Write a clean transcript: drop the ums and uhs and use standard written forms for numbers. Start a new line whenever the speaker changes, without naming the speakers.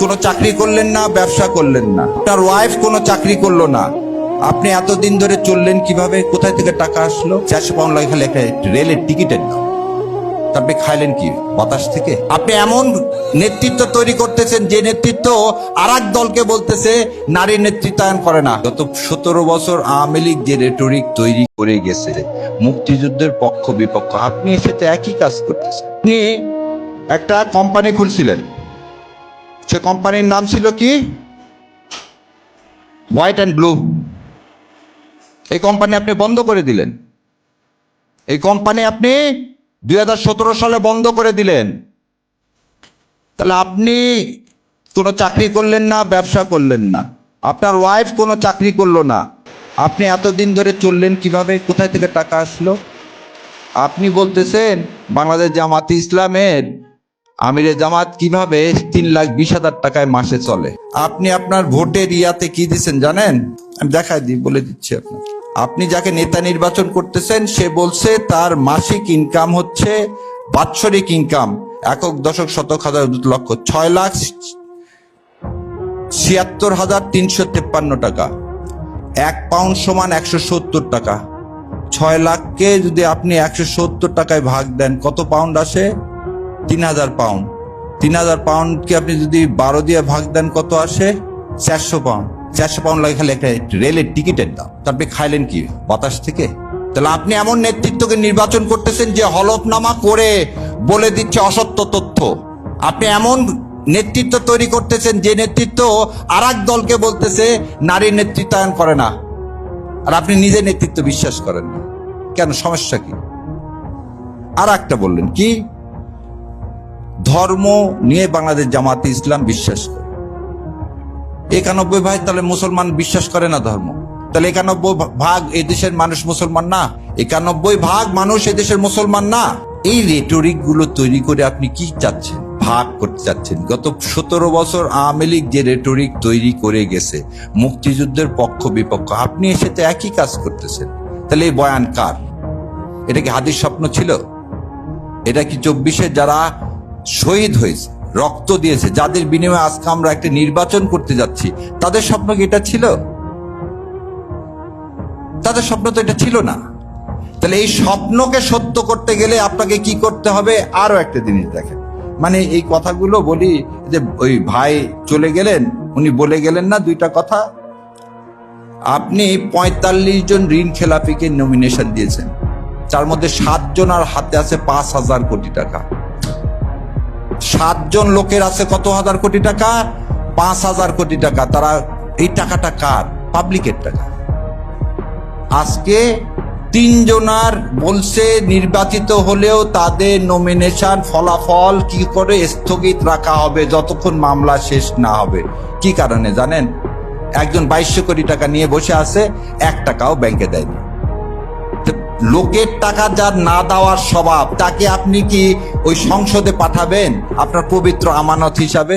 কোনো চাকরি করলেন না, ব্যবসা করলেন না, আপনার ওয়াইফ কোনো চাকরি করলো না, আপনি এতদিন ধরে চললেন কিভাবে? কোথায় থেকে টাকা আসলো? 400 পাউন্ড লাগে খালি একটা রেলের টিকিটের দাম। আপনি খাইলেন কি বাতাস থেকে? আপনি এমন নেতৃত্ব তৈরি করতেছেন যে নেতৃত্ব আর এক দলকে বলতেছে নারী নেতৃত্বায়ন করে না। গত 17 বছর আওয়ামী লীগ যে রেটরিক তৈরি করে গেছে মুক্তিযুদ্ধের পক্ষ বিপক্ষ, আপনি সেটা একই কাজ করতেছেন। আপনি একটা কোম্পানি খুলছিলেন, সে কোম্পানির নাম ছিল কি? White and blue. এই কোম্পানি আপনি বন্ধ করে দিলেন। এই কোম্পানি আপনি 2017 সালে বন্ধ করে দিলেন। তাহলে আপনি কোনো চাকরি করলেন না, ব্যবসা করলেন না, আপনার ওয়াইফ কোনো চাকরি করলো না, আপনি এতদিন ধরে চললেন কিভাবে? কোথায় থেকে টাকা আসলো? আপনি বলতেছেন বাংলাদেশ জামাতে ইসলামের আমিরে জামাত কিভাবে 3,20,000 টাকায় মাসে চলে। আপনি আপনার ভোটের ইয়াতে কি দিচ্ছেন জানেন? আমি দেখাই দিই, বলে দিচ্ছি আপনার। আপনি যাকে নেতা নির্বাচন করতেছেন সে বলছে তার মাসিক ইনকাম হচ্ছে, বাৎসরিক ইনকাম একক দশক শতক হাজার লক্ষ 6,76,353 টাকা। 1 পাউন্ড সমান 170 টাকা। 6 লাখকে যদি আপনি 170 টাকায় ভাগ দেন কত পাউন্ড আসে? 3,000 পাউন্ড। 3,000 পাউন্ডকে আপনি যদি 12 দিয়ে ভাগ দেন কত আসে? 400 পাউন্ড। 400 পাউন্ড লাগে খালি একটা রেলের টিকিটের দাম। আপনি খাইলেন কি বাতাস থেকে? তাহলে আপনি এমন নেতৃত্বকে নির্বাচন করতেছেন যে হলফনামা করে বলে দিচ্ছে অসত্য তথ্য। আপনি এমন নেতৃত্ব তৈরি করতেছেন যে নেতৃত্ব আর এক দলকে বলতেছে নারী নেতৃত্বায়ন করে না, আর আপনি নিজে নেতৃত্ব বিশ্বাস করেন না। কেন, সমস্যা কি? আর একটা বললেন কি? ধর্ম নিয়ে বাংলাদেশ জামাতে ইসলাম বিশ্বাস করে। 91 ভাগ তাহলে মুসলমান বিশ্বাস করে না ধর্ম? তাহলে 91 ভাগ এদেশের মানুষ মুসলমান না? 91 ভাগ মানুষ এদেশের মুসলমান না? এই রেটরিক গুলো তৈরি করে আপনি কি চাচ্ছেন? ভাগ করতে চাচ্ছেন। গত 17 বছর আওয়ামী লীগ যে রেটরিক তৈরি করে গেছে মুক্তিযুদ্ধের পক্ষ বিপক্ষ, আপনি এসে তো একই কাজ করতেছেন। তাহলে এই বয়ান কার? এটা কি হাদিস স্বপ্ন ছিল? এটা কি 24-এ যারা শহীদ হয়েছে, রক্ত দিয়েছে, যাদের বিনিময়ে আজকে আমরা একটা নির্বাচন করতে যাচ্ছি, তাদের স্বপ্ন কি এটা ছিল? তাদের স্বপ্ন তো এটা ছিল না। তাহলে এই স্বপ্নকে সত্য করতে গেলে আপনাকে কি করতে হবে? আরো একটা জিনিস দেখেন, মানে এই কথাগুলো বলি যে ওই ভাই চলে গেলেন, উনি বলে গেলেন না দুইটা কথা। আপনি 45 জন ঋণ খেলাপিকে নমিনেশন দিয়েছেন, তার মধ্যে 7 জন আর হাতে আছে 5,000 কোটি টাকা। 7 জন লোকের আছে কত হাজার কোটি টাকা? 5,000 কোটি টাকা। তারা এই টাকাটা কার? পাবলিকের টাকা। আজকে 3 জনার বলছে নির্বাচিত হলেও তাদের নমিনেশন ফলাফল কি করে স্থগিত রাখা হবে যতক্ষণ মামলা শেষ না হবে। কি কারণে জানেন? একজন 2200 কোটি টাকা নিয়ে বসে আছে, 1 টাকাও ব্যাংকে দেয়নি। লোকের টাকা যার না দেওয়ার স্বভাব, তাকে আপনি কি ওই সংসদে পাঠাবেন আপনার পবিত্র আমানত হিসাবে?